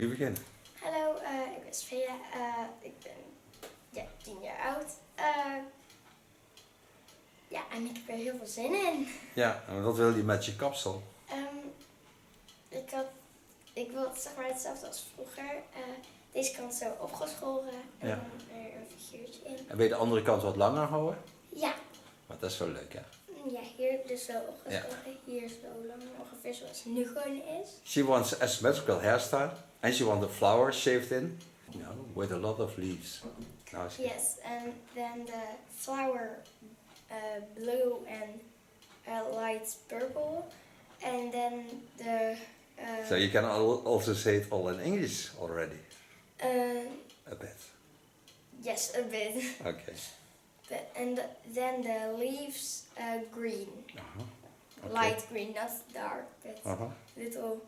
Je begint. Hallo, ik ben Svea. Ik ben 10 jaar oud. En ik heb er heel veel zin in. Ja, en wat wil je met je kapsel? Ik wil zeg maar hetzelfde als vroeger. Deze kant zo opgeschoren en Ja. dan er een figuurtje in. En wil je de andere kant wat langer houden? Ja. Maar dat is wel leuk, hè? Ja, hier dus zo opgeschoren. Hier zo lang, ongeveer zoals het nu gewoon is. She wants asymmetrical hairstyle and she wants the flower shaved in. With a lot of leaves. Now see. Yes, and then the flower blue and light purple. And then the... So you can also say it all in English already? A bit. Yes, a bit. Okay. Then the leaves green. Okay. Light green, not dark, but little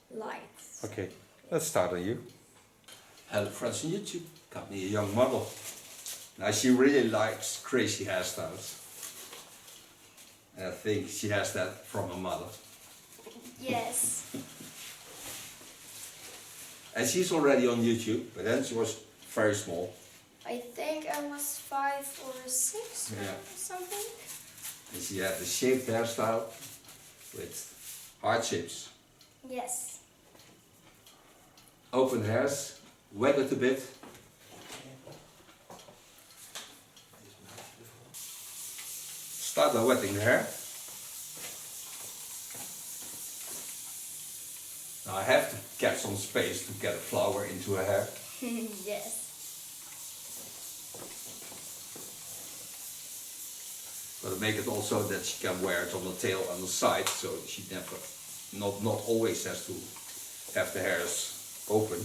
light. Okay, let's start on you. Hello friends on YouTube, got me a young model. Now she really likes crazy hairstyles. And I think she has that from her mother. Yes. And she's already on YouTube, but then she was very small. I think I was 5 or 6 or something. And she had the shaved hairstyle with hard shapes. Yes. Open hairs, wet it a bit. Start by wetting the hair. Now I have to get some space to get a flower into her hair. Yes. But to make it also that she can wear it on the tail and the side, so she not always has to have the hairs open.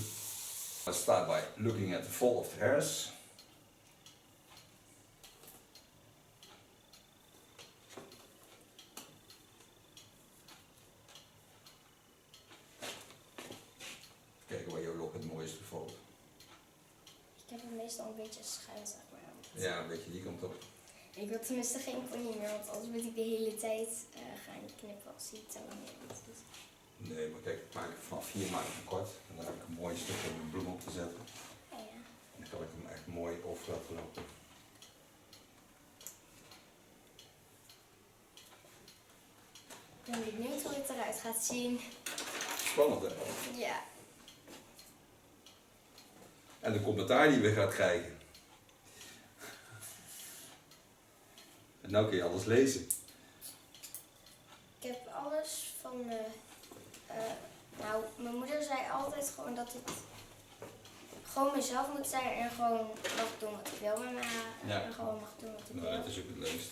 I start by looking at the fall of the hairs. Kijken waar je lok het mooiste valt. Ik heb hem meestal een beetje schuin, zeg maar. Ja, een beetje die kant op. Ik wil tenminste geen pony meer, want anders moet ik de hele tijd gaan knippen als hij te lang is. Dus. Nee, maar kijk, vanaf hier maak ik hem kort. En dan heb ik een mooi stukje om de bloem op te zetten. Ja. En dan kan ik hem echt mooi over laten lopen. Ik ben benieuwd hoe het eruit gaat zien. Spannend, hè? Ja. En de commentaar die we gaat krijgen. En nou kun je alles lezen. Ik heb alles van de... mijn moeder zei altijd gewoon dat ik gewoon mezelf moet zijn en gewoon mag doen wat ik wil met mijn haar. Ja. En gewoon mag doen wat ik wil. Nou, dat is ook het leukst.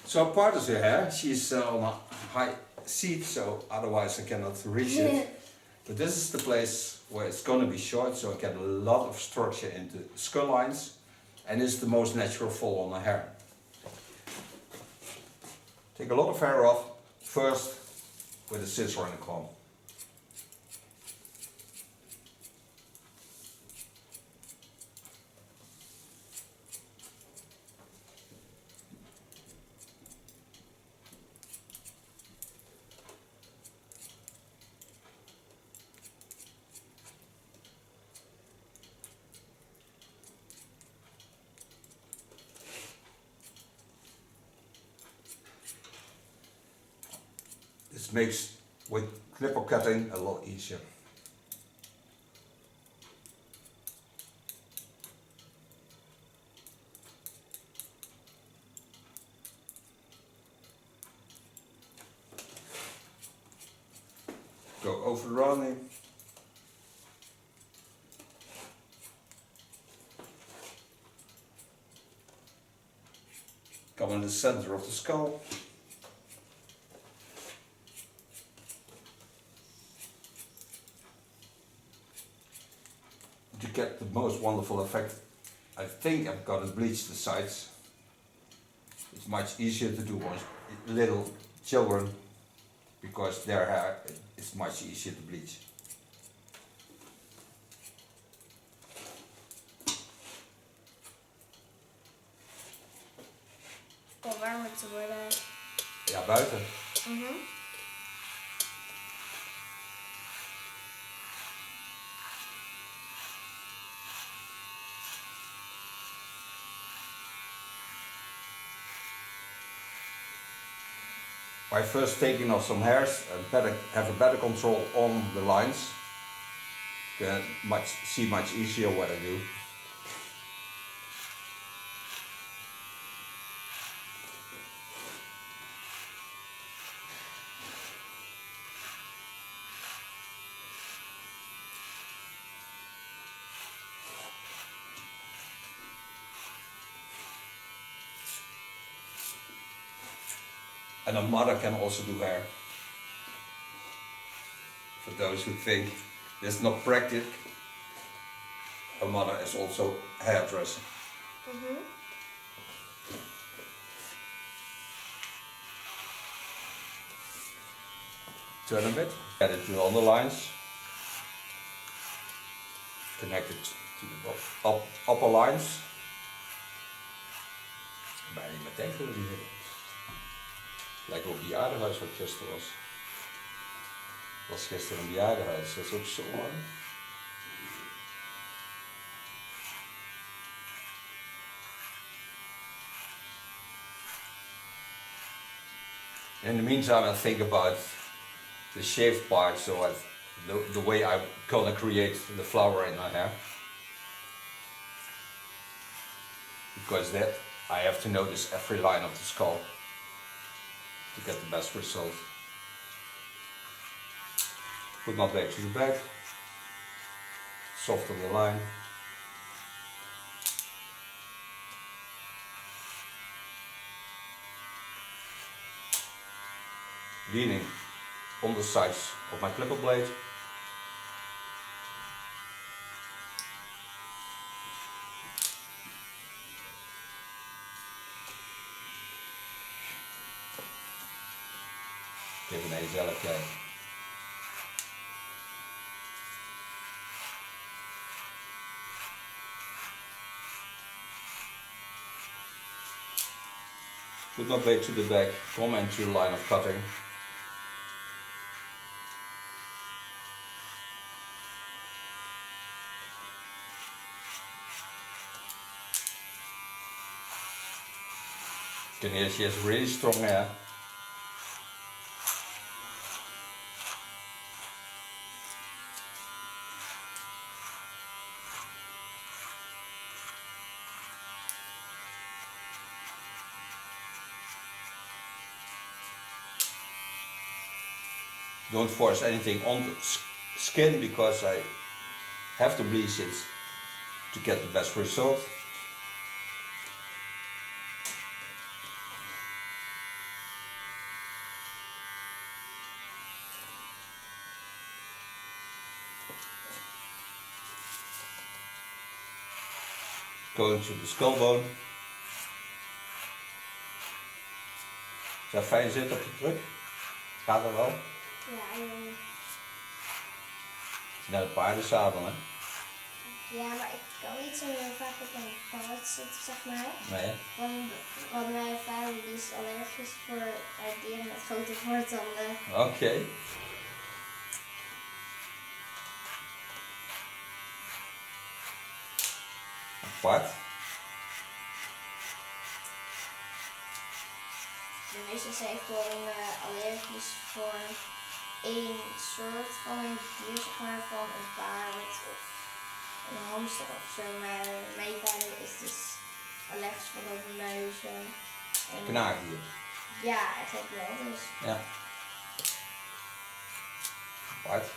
So part of her hair, she's on a high seat, so otherwise I cannot reach it. But this is the place where it's going to be short, so I get a lot of structure into skull lines, and it's the most natural fall on the hair. Take a lot of hair off, first with a scissor and a comb. This makes with clipper cutting a lot easier. Go over the rounding. Come in the center of the skull. To get the most wonderful effect, I think I'm gonna bleach the sides. It's much easier to do on little children because their hair is much easier to bleach. Om warmer te worden. Ja, buiten. by first taking off some hairs and have a better control on the lines. You can see much easier what I do. And a mother can also do hair. For those who think this is not practical, a mother is also a hairdresser. Turn a bit, get it to all the lines, connect it to the upper lines. Bijna niet meteen voor die zitten. Lijkt op een bejaardenhuis wat gisteren was. Het was gisteren een bejaardenhuis, dat is ook zo mooi. In the meantime, I think about the shaved part, so the way I'm gonna create the flower in my hair. Because that I have to notice every line of the skull to get the best result. Put my blade to the back, soften the line. Leaning on the sides of my clipper blade. Geef een zelf kijken. Put my blade to the back, come into the line of cutting. You can hear she has really strong hair. Don't force anything on the skin because I have to bleach it to get the best result. Going to the skull bone. Zou fijn zitten op de druk? Gaat er wel? Ja, Het is net een paardenzadel, hè? ja, maar ik kan niet zo heel vaak op een paard zitten, zeg maar. Nee. Want mijn vader die is allergisch voor dieren met grote voortanden. Oké. Apart. De meeste zijn gewoon allergisch voor één soort van een dier, zeg maar, van een paard of een hamster of zo. Maar mijn vader is dus allergisch voor ook muizen. Knaagdier. Ja, eigenlijk wel. Dus. Ja. Apart.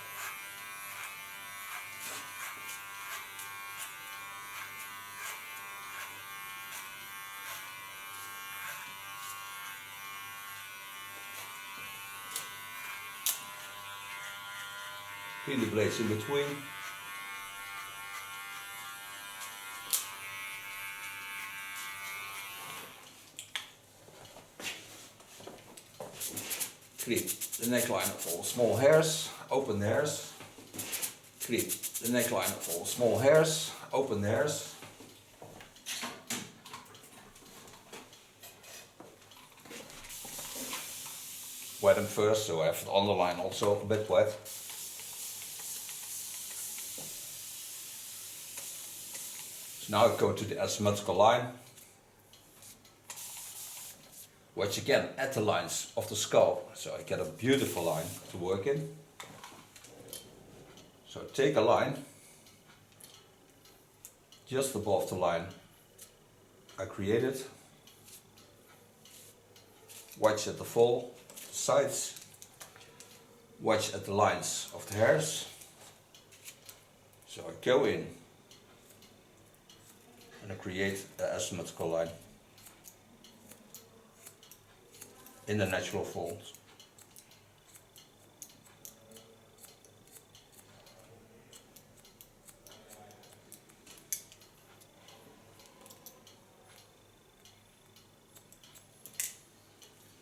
Pin the blades in between. Clip the neckline of all small hairs, open the hairs. Clip the neckline of all small hairs, open the hairs. Wet them first, so I have the underline also a bit wet. So now I go to the asymmetrical line. Watch again at the lines of the scalp, so I get a beautiful line to work in. So take a line just above the line I created. Watch at the fall, sides. Watch at the lines of the hairs. So I go in and I create an asymmetrical line in the natural folds.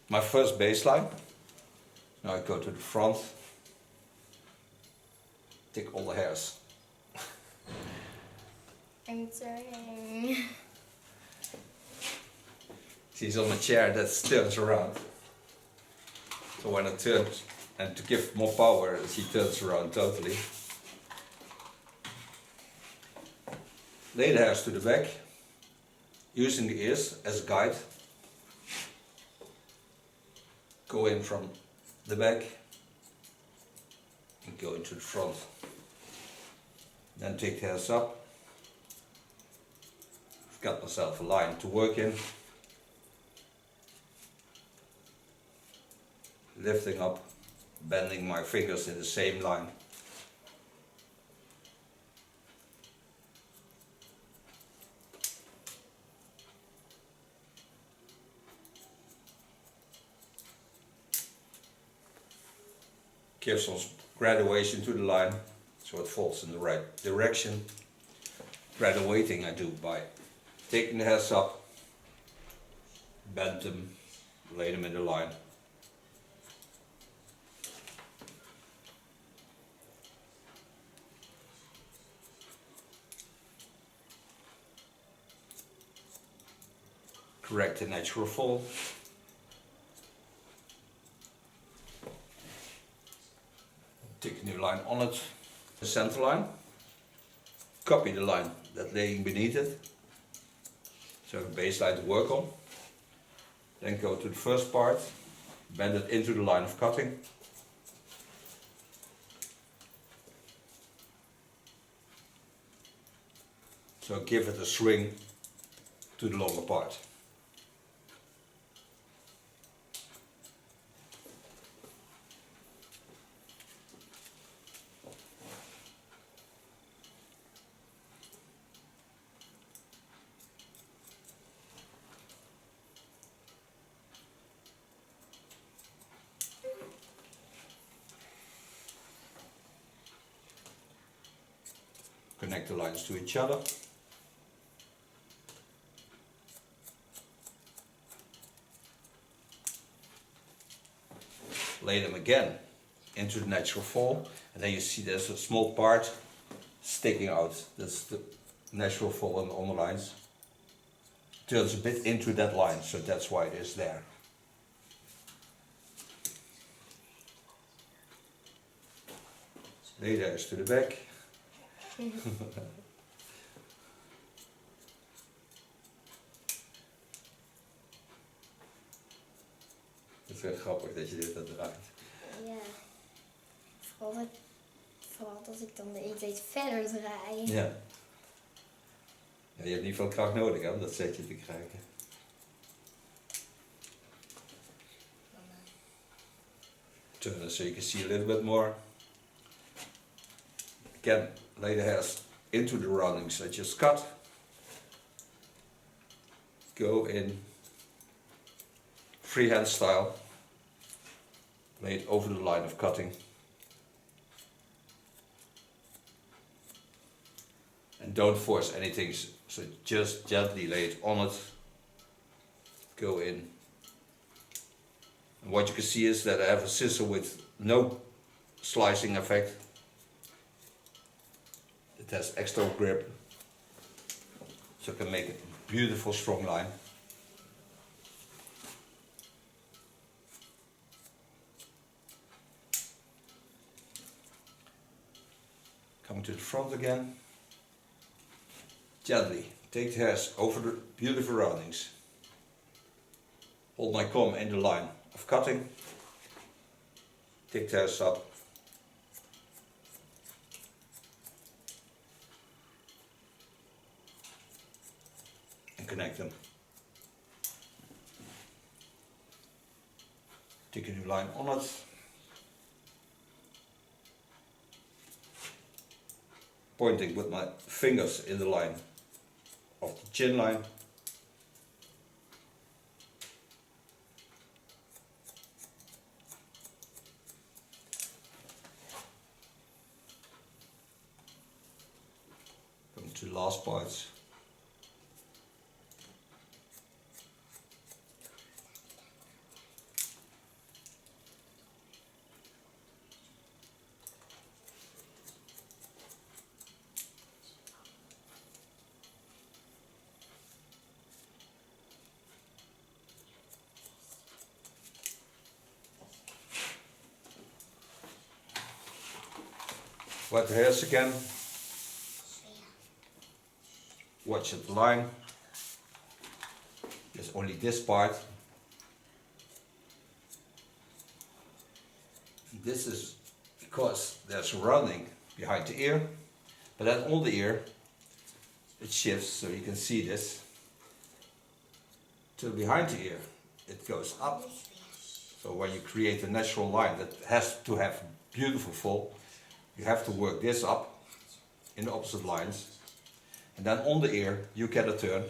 My first baseline. Now I go to the front, take all the hairs. I'm turning. She's on a chair that turns around. So when I turn, and to give more power, she turns around totally. Lay the hairs to the back, using the ears as a guide. Go in from the back and go into the front. Then take the hairs up. I've got myself a line to work in. Lifting up, bending my fingers in the same line. Give some graduation to the line so it falls in the right direction. Graduating I do by taking the hairs up, bend them, lay them in the line. Correct the natural fall. Take a new line on it, the center line. Copy the line that's laying beneath it. So a baseline to work on. Then go to the first part, bend it into the line of cutting. So give it a swing to the longer part. Connect the lines to each other. Lay them again into the natural fall, and then you see there's a small part sticking out. That's the natural fall on the lines. Turns a bit into that line, so that's why it is there. Lay theirs to the back. Het is wel grappig dat je dit dat draait. Ja. Vooral als ik dan de hele tijd verder draai. Ja. Ja, je hebt niet veel kracht nodig hè, om dat setje te krijgen. Turn it so you can see a little bit more. Again, lay the hairs into the roundings I just cut. Go in freehand style. Lay it over the line of cutting. And don't force anything, so just gently lay it on it. Go in. And what you can see is that I have a scissor with no slicing effect. It has extra grip, so I can make a beautiful strong line. Coming to the front again. Gently take the hairs over the beautiful roundings. hold my comb in the line of cutting, T.K.S up, and connect them. Take a new line on it, pointing with my fingers in the line of the chin line. Come to the last parts. Wet the hairs again. Watch the line. There's only this part. This is because there's running behind the ear, but then on the ear it shifts, so you can see this. To behind the ear it goes up. So when you create a natural line that has to have beautiful fall, you have to work this up in the opposite lines, and then on the ear you get a turn.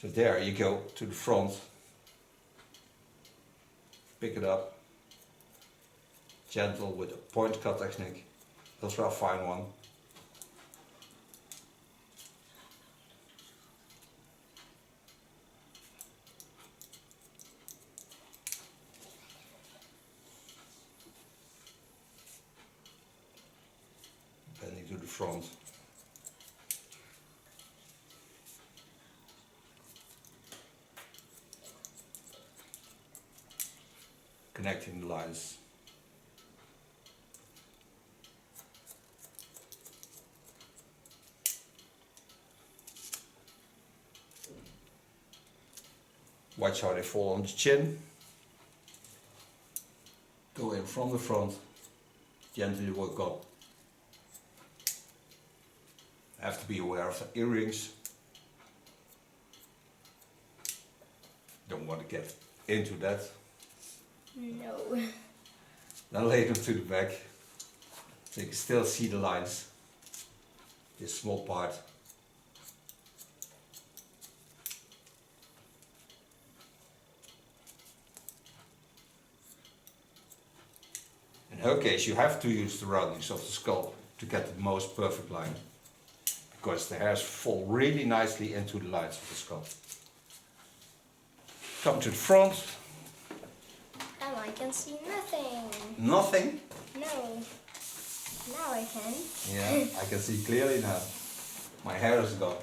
So there you go to the front, pick it up, gentle with a point cut technique. That's a fine one. Bending to the front. Connecting the lines. Watch how they fall on the chin. Go in from the front, gently work up. Have to be aware of the earrings. Don't want to get into that. No. Then lay them to the back, so you can still see the lines. This small part. In her case, you have to use the roundings of the skull to get the most perfect line, because the hairs fall really nicely into the lines of the skull. Come to the front. And I can see nothing. Nothing? No. Now I can. Yeah, I can see clearly now. My hair is gone.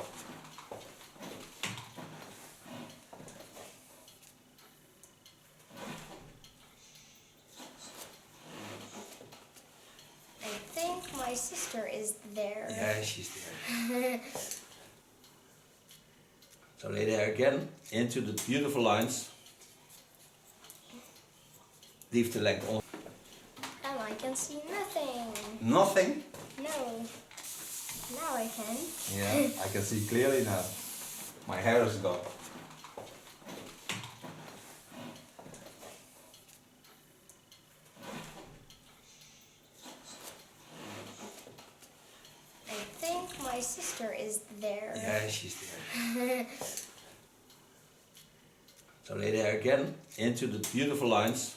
I think my sister is there. Yeah, she's there. So lay there again into the beautiful lines. Leave the length on. And I can see nothing. Nothing? No. Now I can. Yeah, I can see clearly now. My hair is gone. I think my sister is there. Yeah, she's there. So lay there again into the beautiful lines.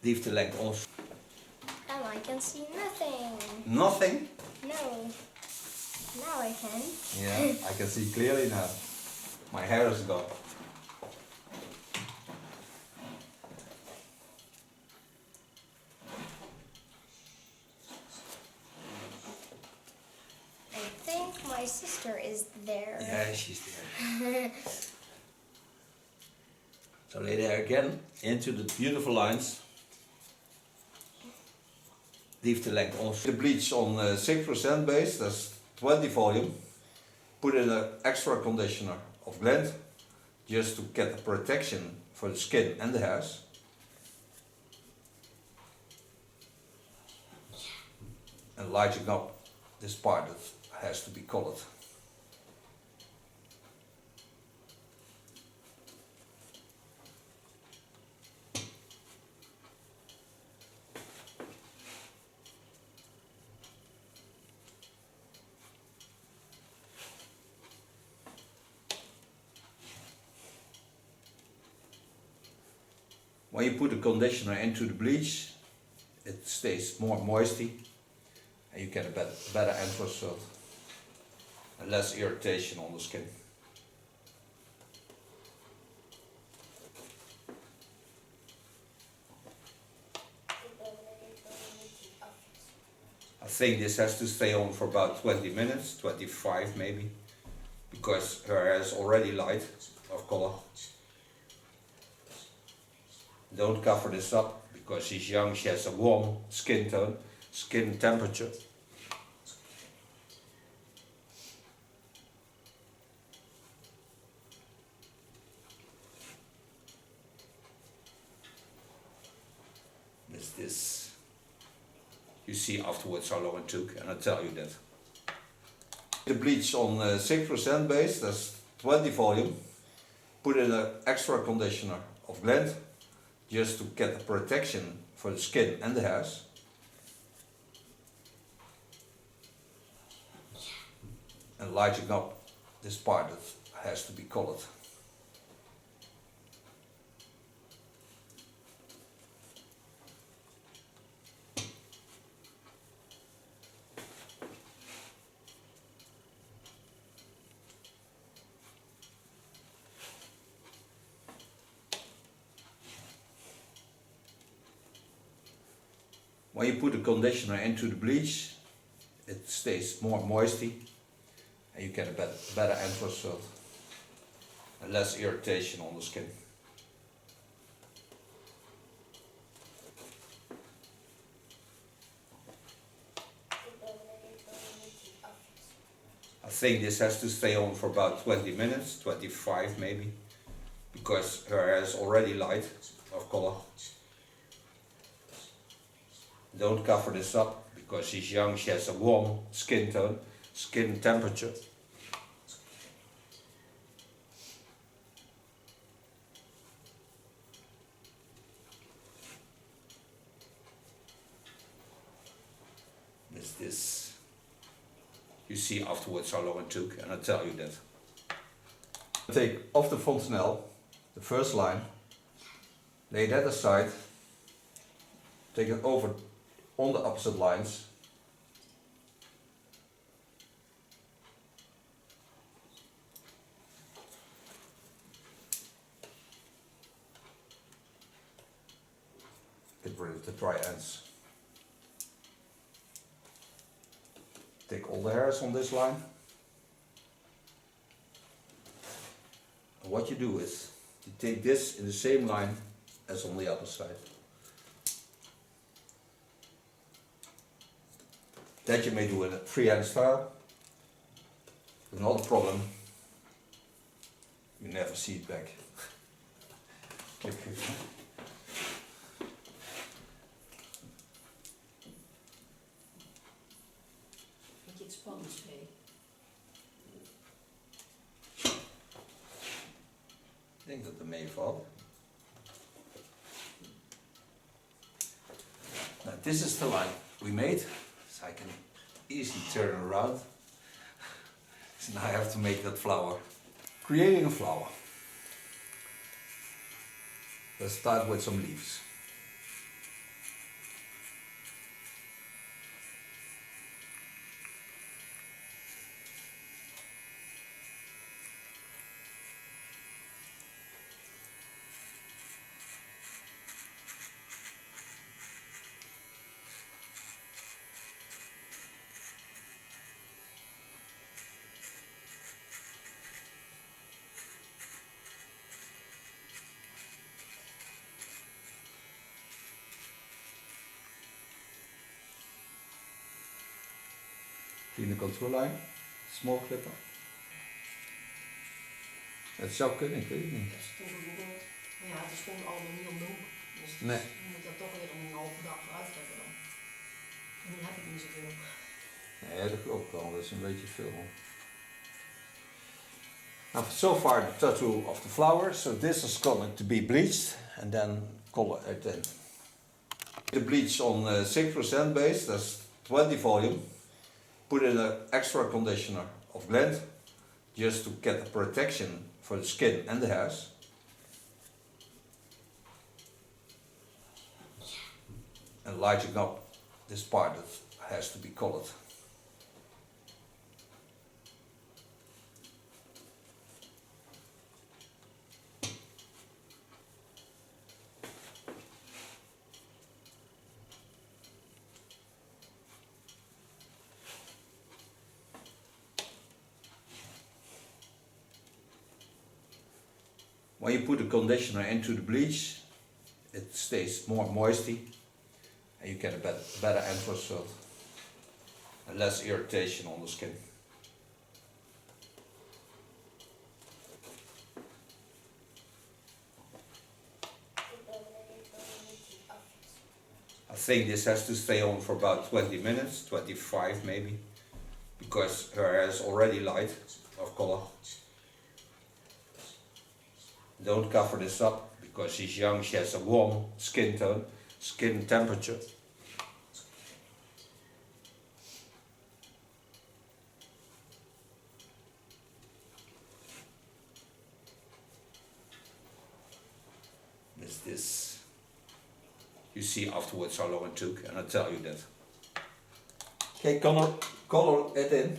Leave the length on. And I can see nothing. Nothing? No. Now I can. Yeah, I can see clearly now. My hair is gone. I think my sister is there. Yeah, she's there. So lay there again into the beautiful lines. Leave the length on. The bleach on 6% base, that's 20 volume. Put in an extra conditioner of blend. just to get the protection for the skin and the hairs. And lighting up this part that has to be colored. When you put the conditioner into the bleach, it stays more moisty and you get a better end result and less irritation on the skin. I think this has to stay on for about 20 minutes, 25 maybe, because her hair is already light of color. Don't cover this up because she's young, she has a warm skin tone, skin temperature. This. You see afterwards how long it took, and I tell you that. The bleach on 6% base, that's 20 volume. Put in an extra conditioner of blend, just to get the protection for the skin and the hairs. And lighting up this part that has to be colored. When you put the conditioner into the bleach, it stays more moisty and you get a better end result and less irritation on the skin. I think this has to stay on for about 20 minutes, 25 maybe, because her hair is already light of color. Don't cover this up because she's young, she has a warm skin tone, skin temperature. This. You see afterwards how long it took, and I tell you that. Take off the fontanelle, the first line, lay that aside, take it over on the opposite lines. Get rid of the dry ends. Take all the hairs on this line. And what you do is, you take this in the same line as on the other side. That you may do in a freehand style. But not a problem. You never see it back. Click it. Moet je het spannend spelen? Ik denk dat het meevalt. Now this is the line we made. I can easily turn around. So now I have to make that flower. Creating a flower. Let's start with some leaves. Clean the contour line, small clipper. Het zou kunnen, ik weet het niet. Dat is toegevoegd. Maar ja, het is gewoon allemaal niet om de hoek. Dus Nee. je moet dat toch weer een halve dag vooruit trekken dan. En die heb ik niet zoveel. Nee, dat klopt wel, dat is een beetje veel. Now, so far the tattoo of the flower, so this is going to be bleached and then color it in. The bleach on 6% base, that's 20 volume. Put in an extra conditioner of blend, just to get a protection for the skin and the hairs. And lighting up this part that has to be colored. When you put the conditioner into the bleach, it stays more moisty and you get a better end result and less irritation on the skin. I think this has to stay on for about 20 minutes, 25 maybe, because her hair is already light of color. Don't cover this up because she's young, she has a warm skin tone, skin temperature. This. You see afterwards how long it took, and I'll tell you that. Okay, color it in.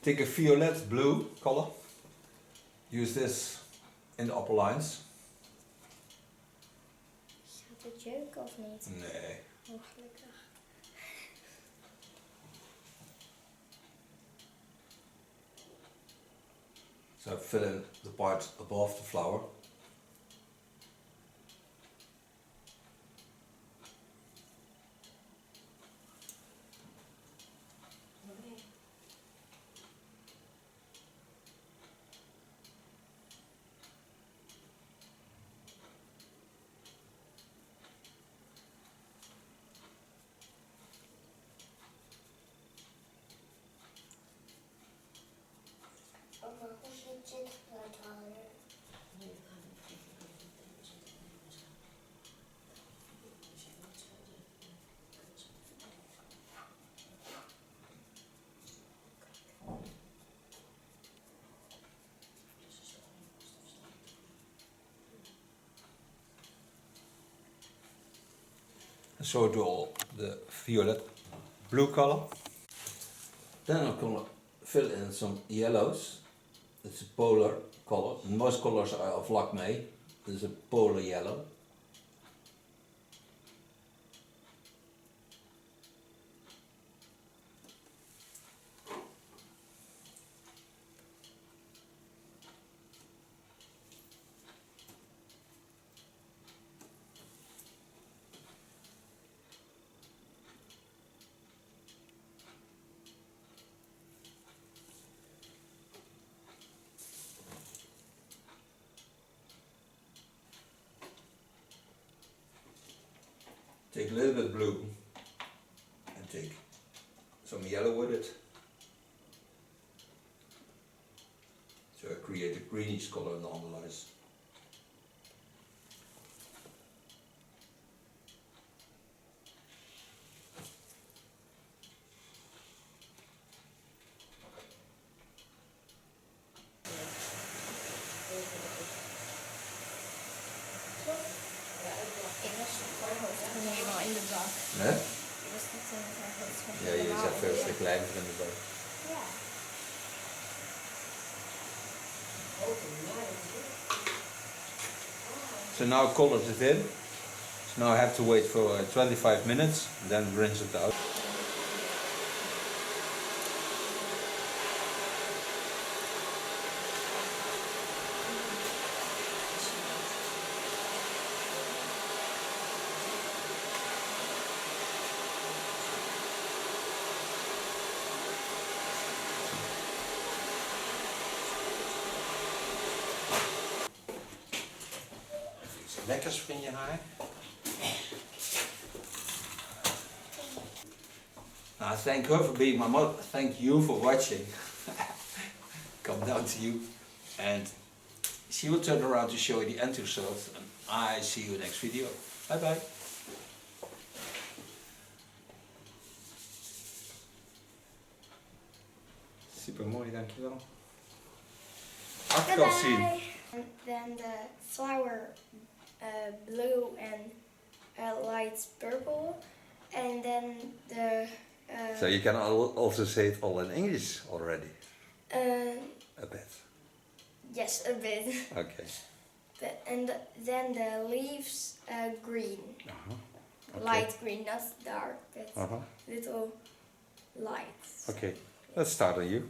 Take a violet blue color. Use this in the upper lines. Gaat het jeuken of niet? Nee. Oh, gelukkig. So fill in the part above the flower. Maar hoe zit dit eruit halen? Nee, dat gaat niet. So do all the violet blue color. Then I'm gonna fill in some yellows. It's a polar color. Most colors are of Lakme. This is a polar yellow. Take a little bit of blue and take some yellow with it. So I create a greenish color normalize. Ik was gewoon helemaal in de bak. Nee? Ik was niet in het hoofd. Ja, je zet veel te klein in de bak. Ja. So now I colored it in. So now I have to wait for 25 minutes, then rinse it out. lekkers voor in je haar. Thank her for being my mother. Thank you for watching. Come down to you. And she will turn around to show you the end result. And I see you next video. Bye bye. Super mooi, dankjewel. Achterkant zien. And then the flower blue and light purple. And then the... So you can also say it all in English already? A bit. Yes, a bit. Okay. Then the leaves green. Okay. Light green, not dark, but Uh-huh. little light. Okay, let's start on you.